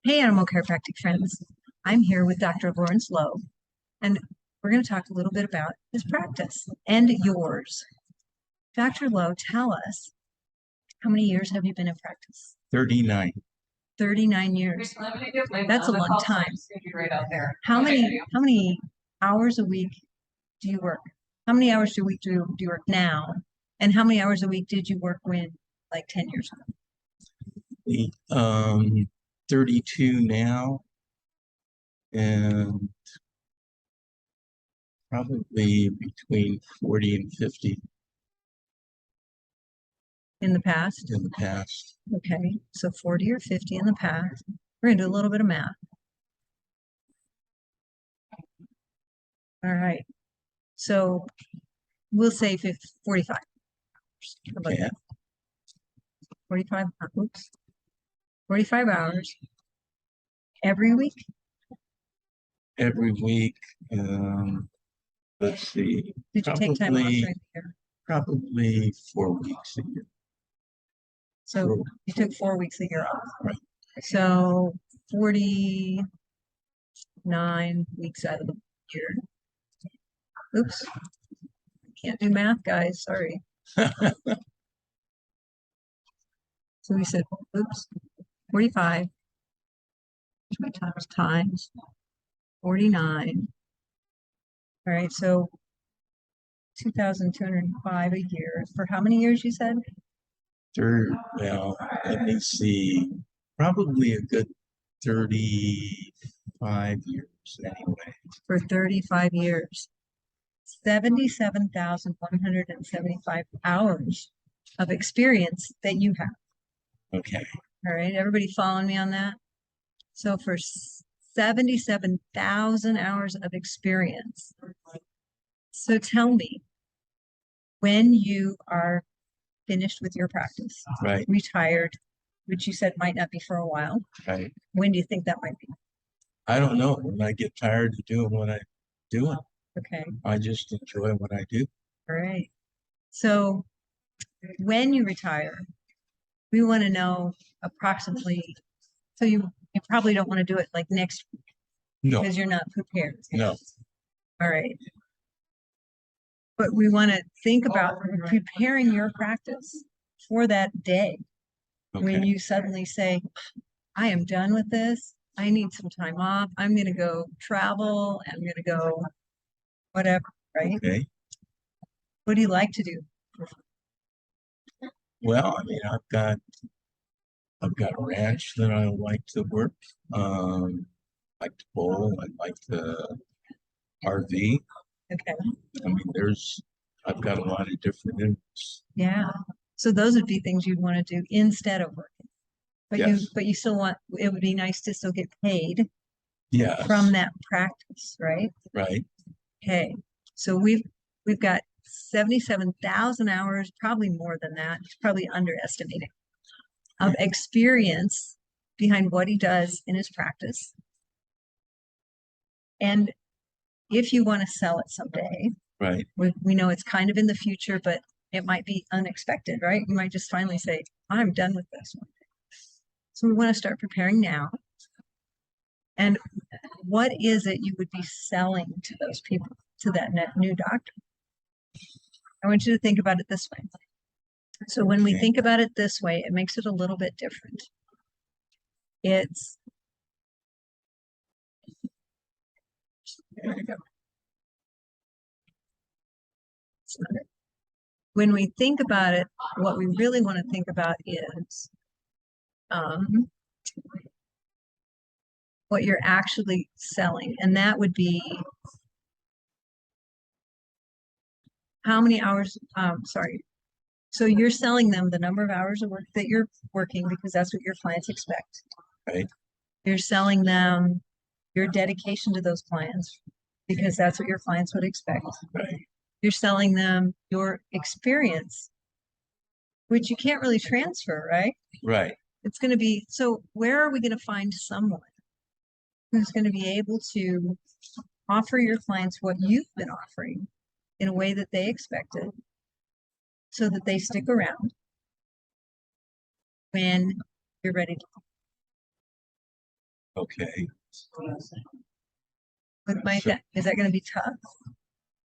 Hey, animal chiropractic friends. I'm here with Dr. Lawrence Lowe, and we're going to talk a little bit about his practice and yours. Dr. Lowe, tell us, how many years have you been in practice? 39. 39 years. That's a long time. How many hours a week do you work? How many hours a week do you work now? And how many hours a week did you work when, like 10 years ago? 32 now, and probably between 40 and 50 In the past? in the past. Okay, so 40 or 50 in the past. We're going to do a little bit of math. All right. So we'll say 45. How about Okay. that? 45, oops, 45 hours every week? Every week, let's see, Did you take time off probably during the year? probably 4 weeks a year. So you took 4 weeks a year off. Right. So 49 weeks out of the year. Oops. Can't do math, guys. Sorry. So we said, oops, 45 times 49. All right, so 2,205 a year for how many years you said? Well, let me see, probably a good 35 years anyway. For 35 years. 77,175 hours of experience that you have. Okay. All right, everybody following me on that? So for 77,000 hours of experience. So tell me, when you are finished with your practice, Right. retired, which you said might not be for a while, Right. when do you think that might be? I don't know. When I get tired of doing what I'm doing, Okay, I just enjoy what I do. all right. So when you retire, we want to know approximately, so you probably don't want to do it like next week No, because you're not prepared. no. All right. But we want to think about preparing your practice for that day when Okay. you suddenly say, I am done with this. I need some time off. I'm going to go travel. I'm going to go whatever, right? Okay. What do you like to do? Well, I mean, I've got a ranch that I like to work. I like to bowl. I like to RV. Okay. I mean, I've got a lot of different interests. Yeah. So those would be things you'd want to do instead of working. But Yes. you still want, it would be nice to still get paid Yes. from that practice, right? Right. Okay. So we've got 77,000 hours, probably more than that. He's probably underestimating of experience behind what he does in his practice. And if you want to sell it someday, Right. we know it's kind of in the future, but it might be unexpected, right? You might just finally say, I'm done with this one. So we want to start preparing now. And what is it you would be selling to those people, to that new doctor? I want you to think about it this way. So when we Okay. think about it this way, it makes it a little bit different. It's, there you go. When we think about it, what we really want to think about is what you're actually selling. And that would be how many hours, sorry. So you're selling them the number of hours of work that you're working because that's what your clients expect. Right. You're selling them your dedication to those clients because that's what your clients would expect. Right. You're selling them your experience, which you can't really transfer, right? Right. It's going to be, so where are we going to find someone who's going to be able to offer your clients what you've been offering in a way that they expected so that they stick around when you're ready to Okay. But So, is that going to be tough?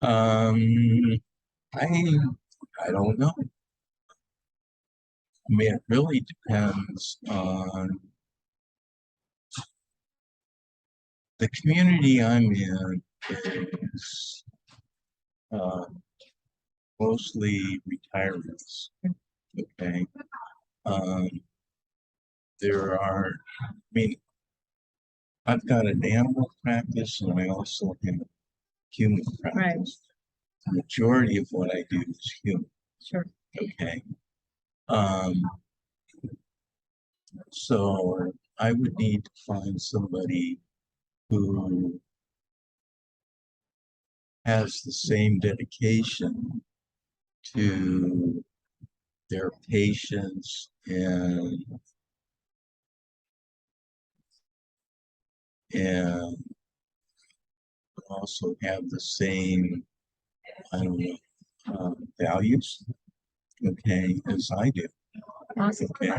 um, I, I don't know. I mean, it really depends on the community I'm in is uh, mostly retirees. Okay. Um, there are, I mean, I've got an animal practice and I also have human Right. practice. The majority of what I do is human. Sure. Okay. Um, so I would need to find somebody who has the same dedication to their patients and also have the same, I don't know, values, okay, as I do. Awesome. Okay.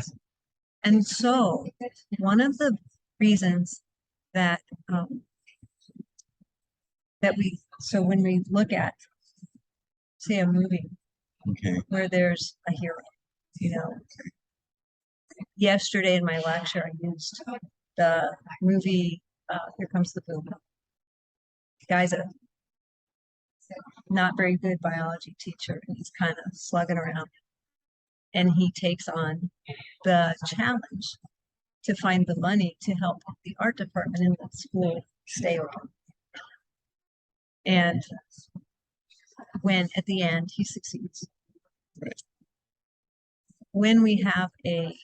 And so one of the reasons that so when we look at, say, a movie Okay. where there's a hero, you know, yesterday in my lecture, I used the movie Here Comes the Boom. The guy's a not very good biology teacher, and he's kind of slugging around. And he takes on the challenge to find the money to help the art department in the school stay open. And when at the end he succeeds. Right. When we have a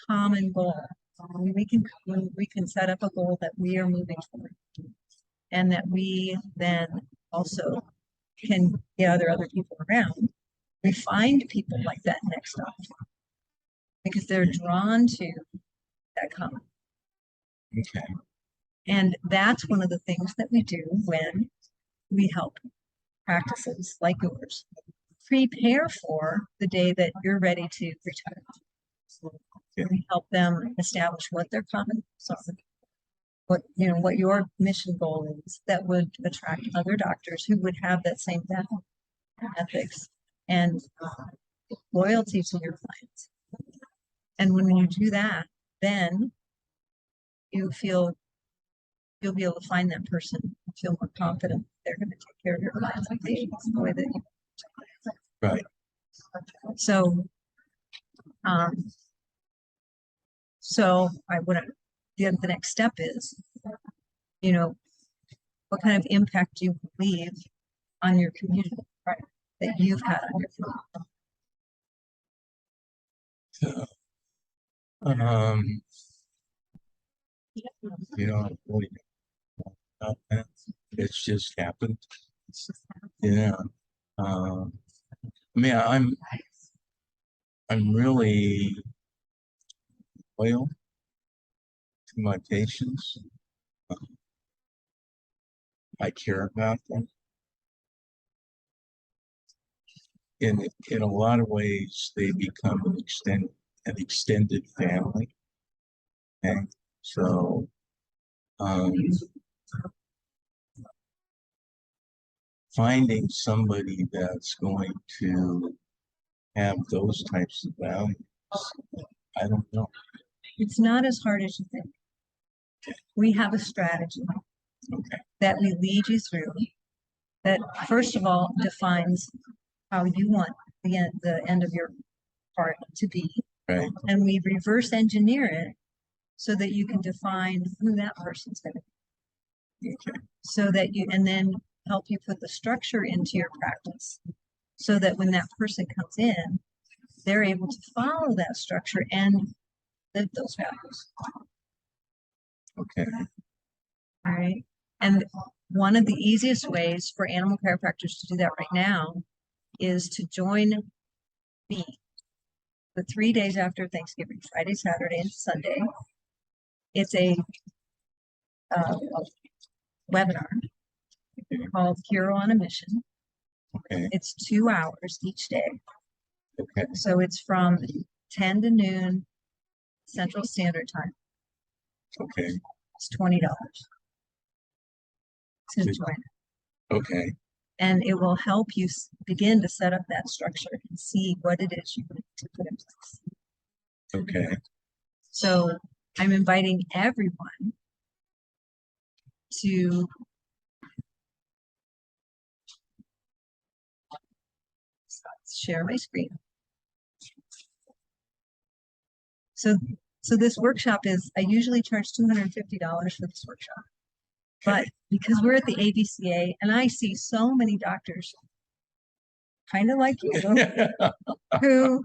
common goal, when we can set up a goal that we are moving toward, and that we then also can gather other people around, we find people like that next up because they're drawn to that common. Okay. And that's one of the things that we do when we help practices like yours prepare for the day that you're ready to retire. We help them establish what their common goals are, what your mission goal is that would attract other doctors who would have that same ethics and loyalty to your clients. And when you do that, then you'll be able to find that person and feel more confident they're going to take care of your clients and patients the way that you. Right. So, um, I would the next step is, what kind of impact do you believe on your community, right? That you've had on your community. Um, you know, really, it's just happened. Yeah. Um, I mean, I'm really loyal to my patients. I care about them. In a lot of ways, they become an extended family. Okay, so um, finding somebody that's going to have those types of values, I don't know. It's not as hard as you think. We have a strategy Okay. that we lead you through that, first of all, defines how you want the end of your part to be. Right. And we reverse engineer it so that you can define who that person's going to be. Okay. So that and then help you put the structure into your practice so that when that person comes in, they're able to follow that structure and live those values. Okay. All right. And one of the easiest ways for animal chiropractors to do that right now is to join me the 3 days after Thanksgiving, Friday, Saturday, and Sunday. It's a webinar called Hero on a Mission. Okay. It's 2 hours each day. Okay. So it's from 10 to noon Central Standard Time. Okay, It's $20 to Good. join. okay, And it will help you begin to set up that structure and see what it is you need to put in place. okay. So I'm inviting everyone to share my screen. So this workshop I usually charge $250 for this workshop. But because we're at the ABCA and I see so many doctors, kind of like you, who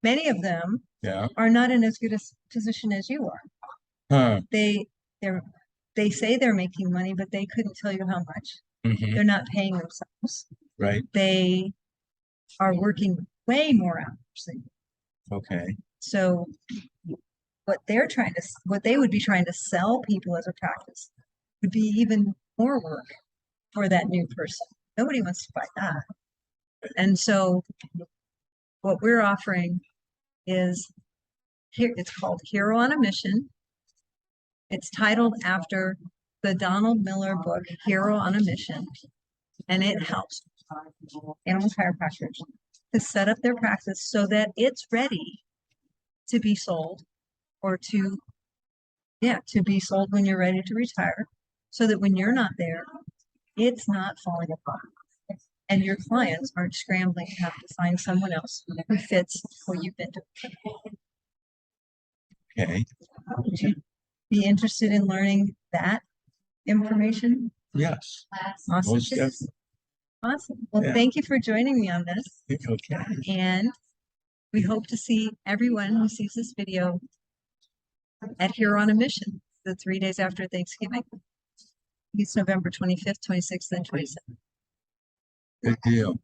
many of them Yeah, are not in as good a position as you are. huh, They say they're making money, but they couldn't tell you how much. mhm, They're not paying themselves. right, They are working way more hours than you. okay, So what they would be trying to sell people as a practice would be even more work for that new person. Nobody wants to buy that. And so what we're offering is here, it's called Hero on a Mission. It's titled after the Donald Miller book, Hero on a Mission. And it helps animal chiropractors to set up their practice so that it's ready to be sold or to be sold when you're ready to retire, so that when you're not there, it's not falling apart. And your clients aren't scrambling to have to find someone else who fits what you've been doing. okay, Would you be interested in learning that information? yes, Awesome. most definitely, Awesome. Well, Yeah. thank you for joining me on this. okay, And we hope to see everyone who sees this video at Hero on a Mission, the 3 days after Thanksgiving. It's November 25th, 26th, and 27th. good deal.